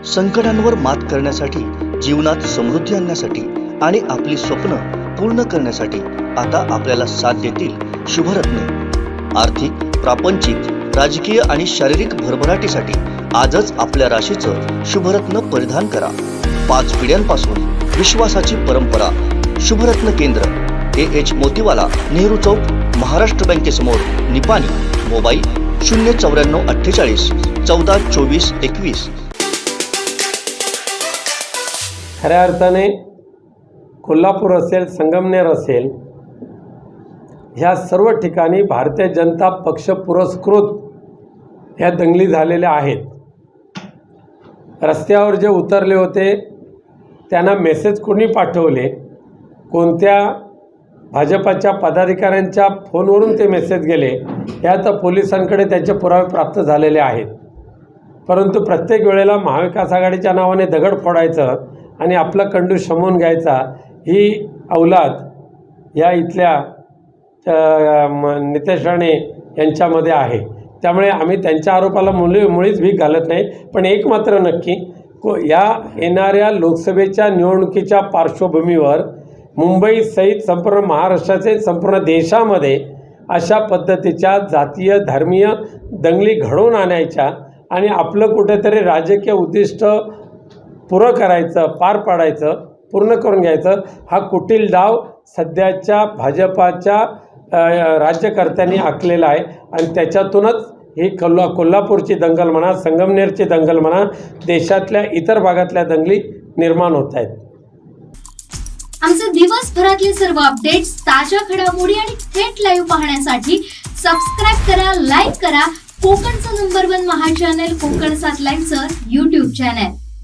संकटांवर मात करण्यासाठी, जीवनात समृद्धी आणण्यासाठी आणि आपली स्वप्न पूर्ण करण्यासाठी आता आपल्याला साथ देतील शुभरत्न। आर्थिक, प्रापंचिक, राजकीय आणि शारीरिक भरभराटीसाठी आजच आपल्या राशीचं शुभरत्न परिधान करा। 5 पिढ्यांपासून विश्वासाची परंपरा। शुभरत्न केंद्र AH मोतीवाला, नेहरू चौक, महाराष्ट्र बँकेसमोर, निपाणी। मोबाईल 09448 14 24 21। खऱ्या अर्थाने कोल्हापूर असेल, संगमनेर असेल, ह्या सर्व ठिकाणी भारतीय जनता पक्ष पुरस्कृत ह्या दंगली झालेल्या आहेत। रस्त्यावर जे उतरले होते त्यांना मेसेज कोणी पाठवले, कोणत्या भाजपाच्या पदाधिकाऱ्यांच्या फोनवरून ते मेसेज गेले, या तर पोलिसांकडे त्याचे पुरावे प्राप्त झालेले आहेत। परंतु प्रत्येक वेळेला महाविकास आघाडीच्या नावाने दगड फोडायचं आणि आपला कंडू शमवून घ्यायचा ही अवलाद या इथल्या नितेश राणे यांच्यामध्ये आहे। त्यामुळे आम्ही त्यांच्या आरोपाला मुळीच भीक घालत नाही। पण एक मात्र नक्की, या येणाऱ्या लोकसभेच्या निवडणुकीच्या पार्श्वभूमीवर मुंबईसहित संपूर्ण महाराष्ट्राचे, संपूर्ण देशामध्ये अशा पद्धतीच्या जातीय धर्मीय दंगली घडवून आणायच्या आणि आपलं कुठेतरी राजकीय उद्दिष्ट पुरं करायचं, पार पाडायचं, पूर्ण करून घ्यायचं, हा कुटील डाव सध्याच्या भाजपाच्या राज्यकर्त्यांनी आखलेला आहे। आणि त्याच्यातूनच ही कोल्हापूरची दंगल म्हणा, संगमनेरची दंगल म्हणा, देशातल्या इतर भागातल्या दंगली निर्माण होत आहेत। आमचे दिवसभरातले सर्व अपडेट्स, ताज्या घडामोडी आणि थेट लाईव्ह पाहण्यासाठी सबस्क्राइब करा, लाईक करा कोकणचं नंबर 1 महा चॅनल कोकण 7 लाईव्हचं YouTube चॅनल।